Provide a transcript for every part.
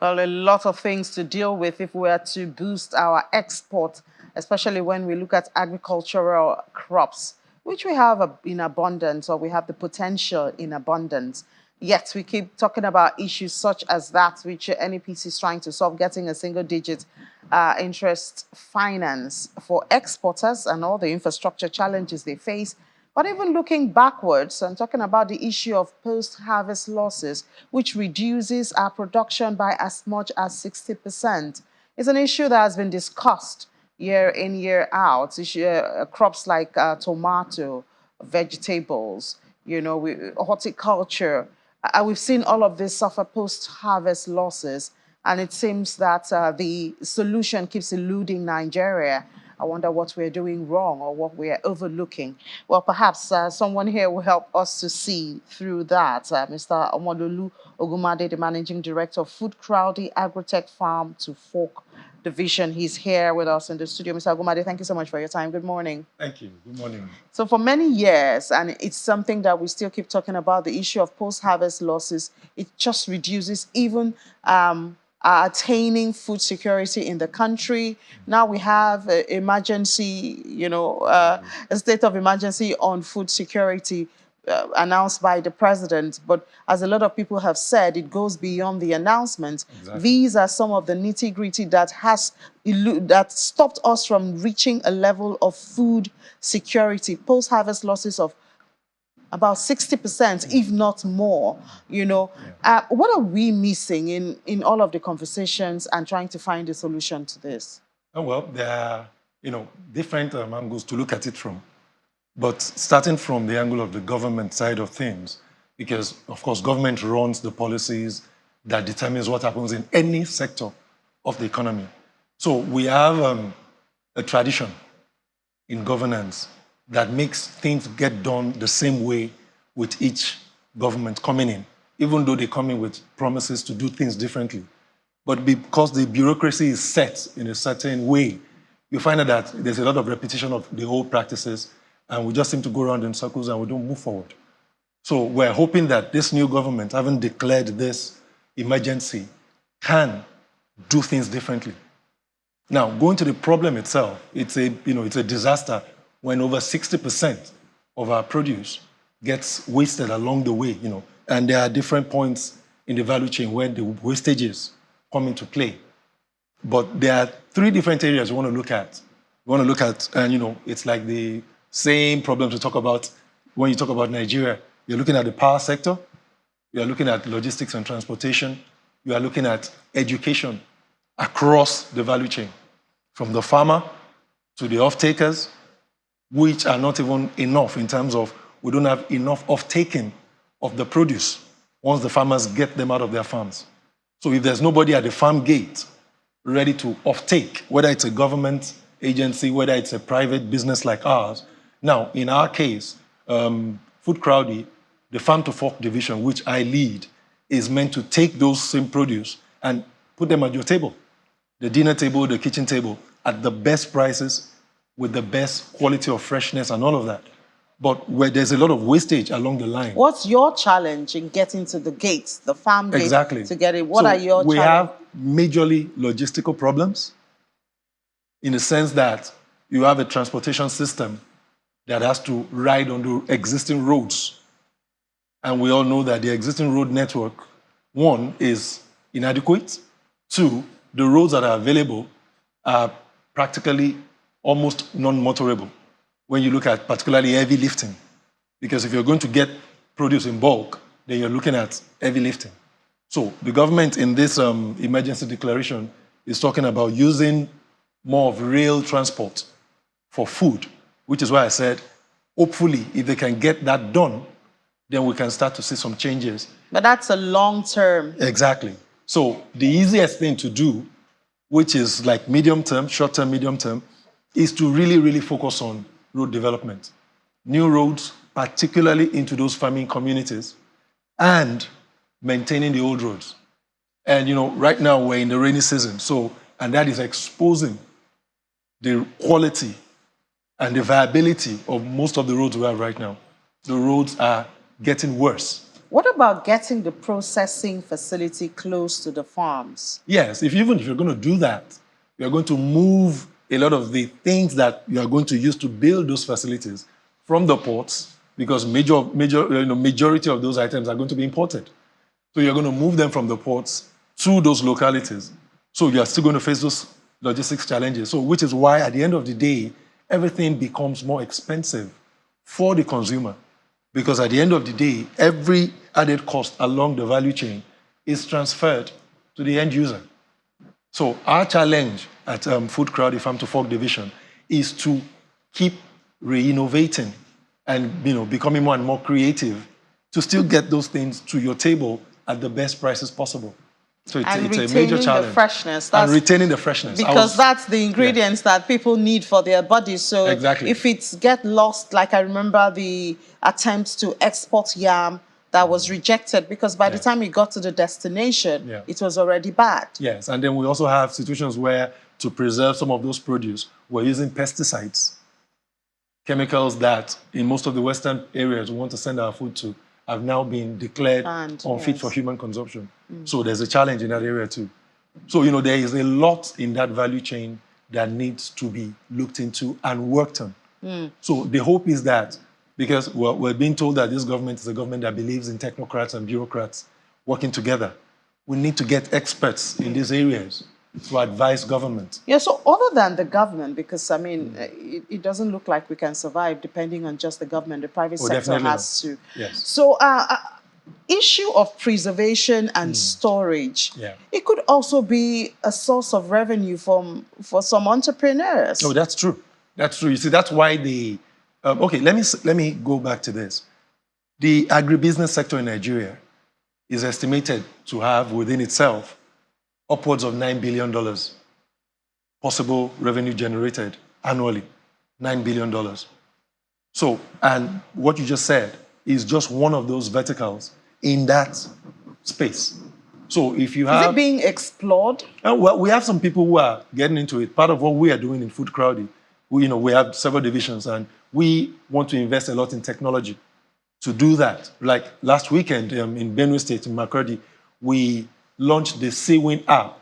Well, a lot of things to deal with if we are to boost our export, especially when we look at agricultural crops, which we have in abundance, or we have the potential in abundance. Yet we keep talking about issues such as that, which NEPC is trying to solve, getting a single digit interest finance for exporters and all the infrastructure challenges they face. But even looking backwards and talking about the issue of post-harvest losses, which reduces our production by as much as 60%, is an issue that has been discussed year in, year out. Crops like tomato, vegetables, horticulture. We've seen all of this suffer post-harvest losses, and it seems that the solution keeps eluding Nigeria. I wonder what we're doing wrong or what we're overlooking. Well, perhaps someone here will help us to see through that. Mr. Omololu Ogumade, the Managing Director of Food Crowdy Agrotech Farm to Fork Division. He's here with us in the studio. Mr. Ogumade, thank you so much for your time. Good morning. Thank you. Good morning. So for many years, and it's something that we still keep talking about, the issue of post-harvest losses, it just reduces even attaining food security in the country. Now we have emergency, a state of emergency on food security announced by the president. But as a lot of people have said, it goes beyond the announcement. Exactly. These are some of the nitty-gritty that stopped us from reaching a level of food security, post-harvest losses of about 60%, if not more, What are we missing in all of the conversations and trying to find a solution to this? Oh, well, there are, different angles to look at it from. But starting from the angle of the government side of things, because, of course, government runs the policies that determines what happens in any sector of the economy. So we have a tradition in governance that makes things get done the same way with each government coming in, even though they come in with promises to do things differently. But because the bureaucracy is set in a certain way, you find out that there's a lot of repetition of the old practices, and we just seem to go around in circles and we don't move forward. So we're hoping that this new government, having declared this emergency, can do things differently. Now, going to the problem itself, it's a disaster when over 60% of our produce gets wasted along the way, and there are different points in the value chain where the wastages come into play. But there are three different areas we want to look at. We want to look at, and it's like the same problems we talk about when you talk about Nigeria. You're looking at the power sector, you're looking at logistics and transportation, you are looking at education across the value chain, from the farmer to the off-takers, which are not even enough in terms of we don't have enough off-taking of the produce once the farmers get them out of their farms. So if there's nobody at the farm gate ready to off-take, whether it's a government agency, whether it's a private business like ours. Now, in our case, Food Crowdy, the Farm to Fork division, which I lead, is meant to take those same produce and put them at your table, the dinner table, the kitchen table, at the best prices, with the best quality of freshness and all of that. But where there's a lot of wastage along the line. What's your challenge in getting to the gates, the farm gate, exactly. to get it? What are your challenges? We have majorly logistical problems in the sense that you have a transportation system that has to ride on the existing roads. And we all know that the existing road network, one, is inadequate. Two, the roads that are available are practically almost non-motorable when you look at particularly heavy lifting. Because if you're going to get produce in bulk, then you're looking at heavy lifting. So the government in this emergency declaration is talking about using more of rail transport for food, which is why I said, hopefully, if they can get that done, then we can start to see some changes. But that's a long term. Exactly. So the easiest thing to do, which is like medium term, short term, medium term, is to really, really focus on road development. New roads, particularly into those farming communities, and maintaining the old roads. And right now we're in the rainy season, and that is exposing the quality and the viability of most of the roads we have right now. The roads are getting worse. What about getting the processing facility close to the farms? Yes, even if you're going to do that, you're going to move a lot of the things that you are going to use to build those facilities from the ports, because majority of those items are going to be imported. So you're going to move them from the ports to those localities. So you're still going to face those logistics challenges. So which is why at the end of the day, everything becomes more expensive for the consumer. Because at the end of the day, every added cost along the value chain is transferred to the end user. So our challenge at Food Crowdy Farm to Fork Division is to keep re-innovating and becoming more and more creative to still get those things to your table at the best prices possible. So it's a major challenge. The freshness. And retaining the freshness. Because that's the ingredients that people need for their bodies. So exactly. If it get lost, like I remember the attempts to export yam that was rejected because by the time it got to the destination, it was already bad. Yes, and then we also have situations where to preserve some of those produce, we're using pesticides, chemicals that in most of the Western areas we want to send our food to have now been declared unfit for human consumption. So there's a challenge in that area too. So, there is a lot in that value chain that needs to be looked into and worked on. So the hope is that, because we're being told that this government is a government that believes in technocrats and bureaucrats working together, we need to get experts in these areas to advise government. Yeah, so other than the government, because, I mean, it doesn't look like we can survive depending on just the government. The private sector has to. Yes. So issue of preservation and storage, it could also be a source of revenue for some entrepreneurs. Oh, that's true. That's true. You see, that's why the... okay, let me go back to this. The agribusiness sector in Nigeria is estimated to have within itself upwards of $9 billion possible revenue generated annually. $9 billion. So, and what you just said is just one of those verticals in that space. So if you have... Is it being explored? Well, we have some people who are getting into it. Part of what we are doing in Food Crowdy, we have several divisions, and we want to invest a lot in technology to do that. Like last weekend in Benue State, in Makurdi, we launched the Seawin app,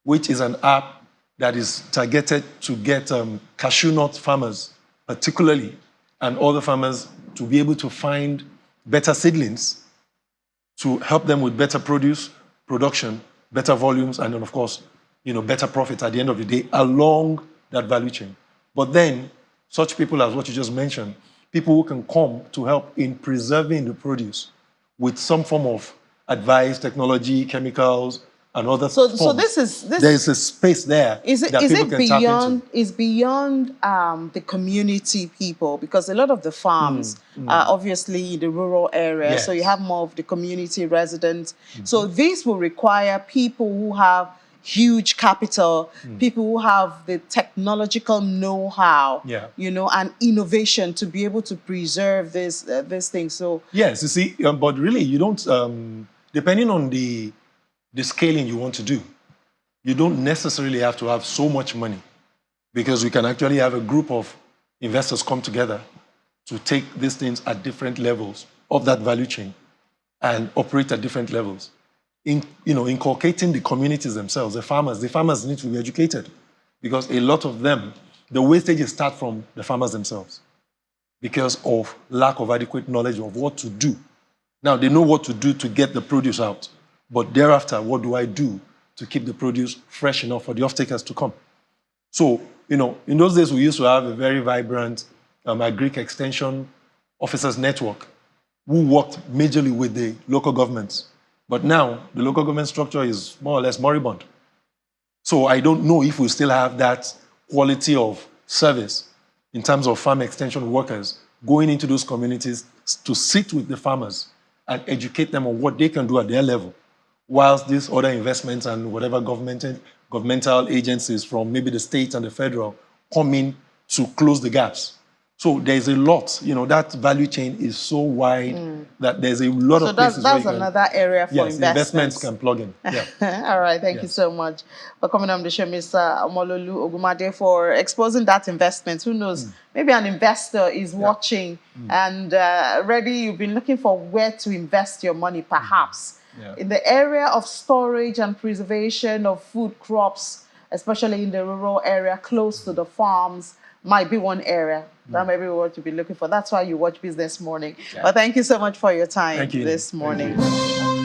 which is an app that is targeted to get cashew nut farmers, particularly, and other farmers to be able to find better seedlings to help them with better production, better volumes, and then, of course, better profits at the end of the day along that value chain. But then, such people as what you just mentioned, people who can come to help in preserving the produce with some form of advice, technology, chemicals, and other forms. So this there is a space there that people can tap into. Is beyond the community people, because a lot of the farms are obviously in the rural area, so you have more of the community residents. So this will require people who have huge capital, people who have the technological know-how, and innovation to be able to preserve this thing. So yes, you see, but really you don't. Depending on the scaling you want to do, you don't necessarily have to have so much money, because we can actually have a group of investors come together to take these things at different levels of that value chain and operate at different levels. Inculcating the communities themselves, the farmers need to be educated, because a lot of them, the wastages start from the farmers themselves because of lack of adequate knowledge of what to do. Now, they know what to do to get the produce out, but thereafter, what do I do to keep the produce fresh enough for the off-takers to come? So, in those days, we used to have a very vibrant agric extension officers network who worked majorly with the local governments. But now, the local government structure is more or less moribund. So I don't know if we still have that quality of service in terms of farm extension workers going into those communities to sit with the farmers and educate them on what they can do at their level, whilst these other investments and whatever governmental agencies from maybe the state and the federal come in to close the gaps. So there's a lot, that value chain is so wide that there's a lot So of places that's where you another area for yes, investments investments. can plug in. Yeah. All right, thank you Yes. so much for coming on the show, Mr. Omololu Ogumade, for exposing that investment. Who knows? Maybe an investor is watching and ready. You've been looking for where to invest your money, perhaps in the area of storage and preservation of food crops, especially in the rural area close to the farms. Might be one area that might be what you'll be looking for. That's why you watch Business Morning. But thank you so much for your time Thank you. this Thank morning. you.